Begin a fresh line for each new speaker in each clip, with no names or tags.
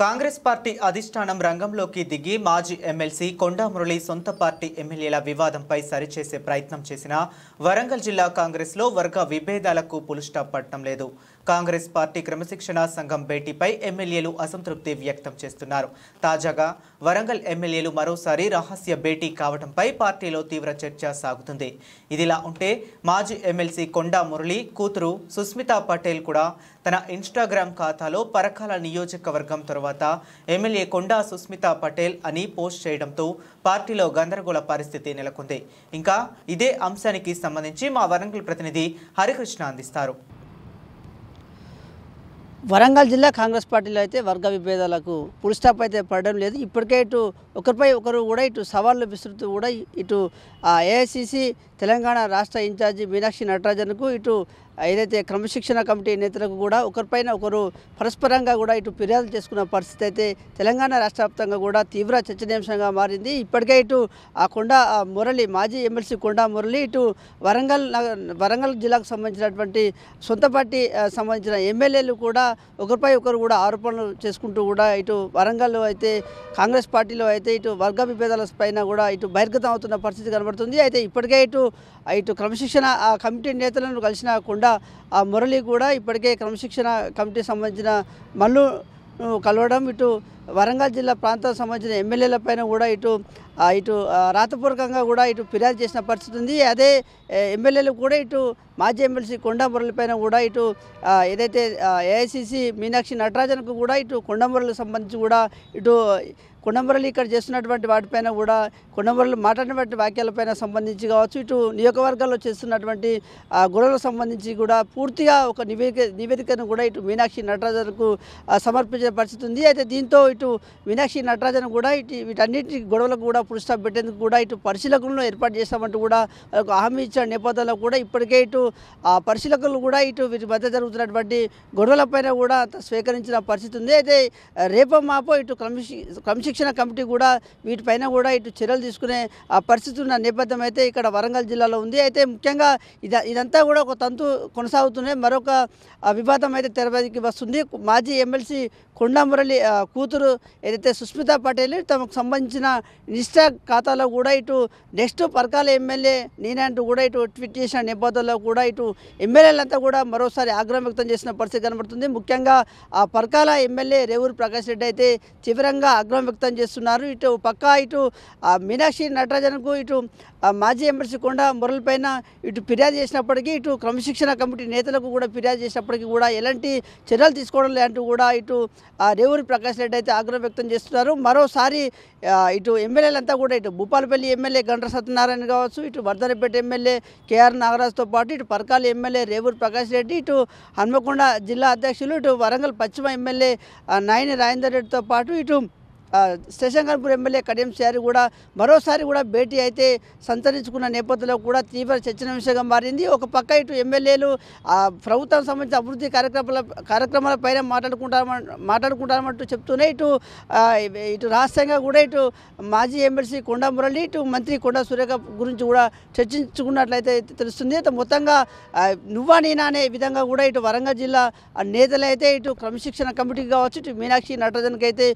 Congress party అధిష్టానం రంగంలోకి దిగి మాజీ ఎమ్మెల్సీ కొండా మురళి సొంత పార్టీ ఎమ్మెల్యేల వివాదంపై సరిచేసే ప్రయత్నం చేసిన వరంగల్ జిల్లా కాంగ్రెస్లో వర్గ విభేదాలకు పుల్ స్టాప్ పడటం లేదు. కాంగ్రెస్ పార్టీ క్రమశిక్షణా సంఘం భేటీపై ఎమ్మెల్యేలు అసంతృప్తి వ్యక్తం చేస్తున్నారు. తాజాగా వరంగల్ ఎమ్మెల్యేలు మరోసారి రహస్య భేటీ కావడంపై పార్టీలో తీవ్ర చర్చ సాగుతుంది. ఇదిలా ఉంటే మాజీ ఎమ్మెల్సీ కొండా మురళి కూతురు సుస్మితా పటేల్ కూడా తన ఇన్స్టాగ్రామ్ ఖాతాలో పరకాల నియోజకవర్గం తర్వాత ఎమ్మెల్యే కొండా సుస్మితా పటేల్ అని పోస్ట్ చేయడంతో పార్టీలో గందరగోళ పరిస్థితి నెలకొంది. ఇంకా ఇదే అంశానికి సంబంధించి మా వరంగల్ ప్రతినిధి హరికృష్ణ అందిస్తారు.
వరంగల్ జిల్లా కాంగ్రెస్ పార్టీలో అయితే వర్గ విభేదాలకు ఫుల్ స్టాప్ అయితే పడడం లేదు. ఇప్పటికే ఇటు ఒకరిపై ఒకరు కూడా ఇటు సవాళ్లు విసురుతూ కూడా ఇటు ఏఐసిసి తెలంగాణ రాష్ట్ర ఇన్ఛార్జి మీనాక్షి నటరాజన్కు ఇటు ఏదైతే క్రమశిక్షణ కమిటీ నేతలకు కూడా ఒకరిపైన ఒకరు పరస్పరంగా కూడా ఇటు ఫిర్యాదులు చేసుకున్న పరిస్థితి అయితే తెలంగాణ రాష్ట్ర వ్యాప్తంగా కూడా తీవ్ర చర్చనీయాంశంగా మారింది. ఇప్పటికే ఇటు కొండా మురళి మాజీ ఎమ్మెల్సీ కొండా మురళి ఇటు వరంగల్ జిల్లాకు సంబంధించినటువంటి సొంత పార్టీ సంబంధించిన ఎమ్మెల్యేలు కూడా ఒకరిపై ఒకరు కూడా ఆరోపణలు చేసుకుంటూ కూడా ఇటు వరంగల్లో అయితే కాంగ్రెస్ పార్టీలో అయితే ఇటు వర్గ విభేదాల పైన కూడా ఇటు బహిర్గతం అవుతున్న పరిస్థితి కనబడుతుంది. అయితే ఇప్పటికే ఇటు క్రమశిక్షణ కమిటీ నేతలను కలిసిన కొండా మురళి కూడా ఇప్పటికే క్రమశిక్షణ కమిటీ సంబంధించిన మల్లు కలవడం ఇటు వరంగల్ జిల్లా ప్రాంతానికి సంబంధించిన ఎమ్మెల్యేల పైన కూడా ఇటు రాతపూర్వకంగా కూడా ఇటు ఫిర్యాదు చేసిన పరిస్థితి ఉంది. అదే ఎమ్మెల్యేలు కూడా ఇటు మాజీ ఎమ్మెల్సీ కొండా మురళి పైన కూడా ఇటు ఏదైతే ఏఐసిసి మీనాక్షి నటరాజన్కు కూడా ఇటు కొండా మురళికి సంబంధించి కూడా ఇటు కొండా మురళి ఇక్కడ చేస్తున్నటువంటి వాటిపైన కూడా కొండా మురళి మాట్లాడినటువంటి వ్యాఖ్యలపైన సంబంధించి కావచ్చు ఇటు నియోజకవర్గాల్లో చేస్తున్నటువంటి గొడవలకు సంబంధించి కూడా పూర్తిగా ఒక నివేదికను కూడా ఇటు మీనాక్షి నటరాజన్కు సమర్పించిన పరిస్థితి ఉంది. అయితే దీంతో ఇటు మీనాక్షి నటరాజన్ కూడా వీటన్నిటి గొడవలకు కూడా ఫుల్ స్టాప్ పెట్టేందుకు కూడా ఇటు పరిశీలకులను ఏర్పాటు చేస్తామంటూ కూడా హామీ ఇచ్చిన నేపథ్యంలో కూడా ఇప్పటికే ఇటు పరిశీలకులు కూడా ఇటు వీటి మధ్య జరుగుతున్నటువంటి గొడవలపైన కూడా స్వీకరించిన పరిస్థితి ఉంది. అయితే రేపో మాపో ఇటు క్రమశిక్షణ కమిటీ కూడా వీటిపైన కూడా ఇటు చర్యలు తీసుకునే పరిస్థితి ఉన్న నేపథ్యం అయితే ఇక్కడ వరంగల్ జిల్లాలో ఉంది. అయితే ముఖ్యంగా ఇదంతా కూడా ఒక తంతు కొనసాగుతూనే మరొక వివాదం అయితే తెరపైకి వస్తుంది. మాజీ ఎమ్మెల్సీ కొండా మురళి కూతురు ఏదైతే సుస్మితా పటేల్ తమకు సంబంధించిన ఇన్స్టా ఖాతాలో కూడా ఇటు నెక్స్ట్ పరకాల ఎమ్మెల్యే నేనంటూ కూడా ఇటు ట్వీట్ చేసిన నేపథ్యంలో కూడా ఇటు ఎమ్మెల్యేలంతా కూడా మరోసారి ఆగ్రహం వ్యక్తం చేసిన పరిస్థితి కనబడుతుంది. ముఖ్యంగా పరకాల ఎమ్మెల్యే రేవూరు ప్రకాష్ రెడ్డి అయితే తీవ్రంగా ఆగ్రహం వ్యక్తం చేస్తున్నారు. ఇటు పక్కా ఇటు మీనాక్షి నటరాజన్కు ఇటు మాజీ ఎమ్మెల్సీ కొండా మురళి పైన ఇటు ఫిర్యాదు చేసినప్పటికీ ఇటు క్రమశిక్షణ కమిటీ నేతలకు కూడా ఫిర్యాదు చేసినప్పటికీ కూడా ఎలాంటి చర్యలు తీసుకోవడం లేదంటూ కూడా ఇటు రేవూరి ప్రకాష్ రెడ్డి అయితే ఆగ్రహం వ్యక్తం చేస్తున్నారు. మరోసారి ఇటు ఎమ్మెల్యేలంతా కూడా ఇటు భూపాలపల్లి ఎమ్మెల్యే గండ్ర సత్యనారాయణ కావచ్చు ఇటు వర్ధనపేట ఎమ్మెల్యే కేఆర్ నాగరాజుతో పాటు ఇటు పరకాల ఎమ్మెల్యే రేవూరి ప్రకాష్ రెడ్డి ఇటు హన్మకొండ జిల్లా అధ్యక్షులు ఇటు వరంగల్ పశ్చిమ ఎమ్మెల్యే నాయని రాజేందర్ రెడ్డితో పాటు ఇటు శేషంగర్పూర్ ఎమ్మెల్యే కడియం శారి కూడా మరోసారి కూడా భేటీ అయితే సంతరించుకున్న నేపథ్యంలో కూడా తీవ్ర చర్చనీయాంశంగా మారింది. ఒక పక్క ఇటు ఎమ్మెల్యేలు ప్రభుత్వం సంబంధించిన అభివృద్ధి కార్యక్రమాలపైన మాట్లాడుకుంటామంటూ చెప్తూనే ఇటు రహస్యంగా కూడా ఇటు మాజీ ఎమ్మెల్సీ కొండా మురళి ఇటు మంత్రి కొండా సురేఖ గురించి కూడా చర్చించుకున్నట్లయితే తెలుస్తుంది. అయితే మొత్తంగా నువ్వా నేనా అనే విధంగా కూడా ఇటు వరంగల్ జిల్లా నేతలు అయితే ఇటు క్రమశిక్షణ కమిటీకి కావచ్చు ఇటు మీనాక్షి నటరాజన్కి అయితే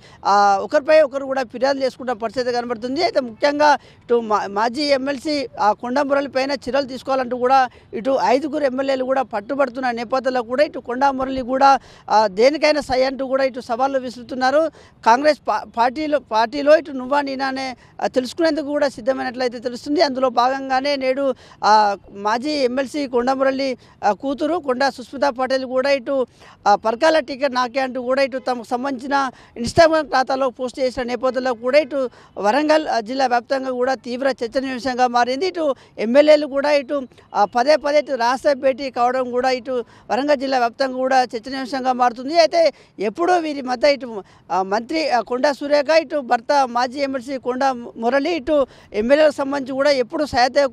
ఒకరు కూడా ఫిర్యాదులు చేసుకున్న పరిస్థితి కనబడుతుంది. అయితే ముఖ్యంగా ఇటు మాజీ ఎమ్మెల్సీ కొండా మురళి పైన చర్యలు తీసుకోవాలంటూ కూడా ఇటు 5 ఎమ్మెల్యేలు కూడా పట్టుబడుతున్న నేపథ్యంలో కూడా ఇటు కొండా మురళి కూడా దేనికైనా సై అంటూ కూడా ఇటు సవాళ్ళు విసురుతున్నారు. కాంగ్రెస్ పార్టీలో ఇటు నువ్వా నేనానే తెలుసుకునేందుకు కూడా సిద్ధమైనట్లయితే తెలుస్తుంది. అందులో భాగంగానే నేడు మాజీ ఎమ్మెల్సీ కొండా మురళి కూతురు కొండా సుస్మితా పటేల్ కూడా ఇటు పరకాల టికెట్ నాకే అంటూ కూడా ఇటు తమకు సంబంధించిన ఇన్స్టాగ్రామ్ ఖాతాలో పోస్ట్ చేసిన నేపథ్యంలో కూడా ఇటు వరంగల్ జిల్లా వ్యాప్తంగా కూడా తీవ్ర చర్చనీయాంశంగా మారింది. ఇటు ఎమ్మెల్యేలు కూడా ఇటు పదే ఇటు రాష్ట్ర భేటీ కావడం కూడా ఇటు వరంగల్ జిల్లా వ్యాప్తంగా కూడా చర్చనీయాంశంగా మారుతుంది. అయితే ఎప్పుడూ వీరి మధ్య ఇటు మంత్రి కొండా సురేఖ ఇటు భర్త మాజీ ఎమ్మెల్సీ కొండా మురళి ఇటు ఎమ్మెల్యేలకు సంబంధించి కూడా ఎప్పుడు సహాయత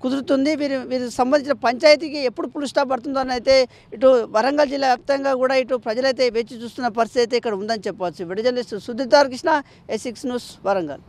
కుదురుతుంది వీరికి సంబంధించిన పంచాయతీకి ఎప్పుడు ఫుల్ స్టాప్ పడుతుందో అని అయితే ఇటు వరంగల్ జిల్లా వ్యాప్తంగా కూడా ఇటు ప్రజలైతే వేచి చూస్తున్న పరిస్థితి అయితే ఇక్కడ ఉందని చెప్పవచ్చు. విడుదల సుధీర్ కృష్ణ, A6 న్యూస్, వరంగల్.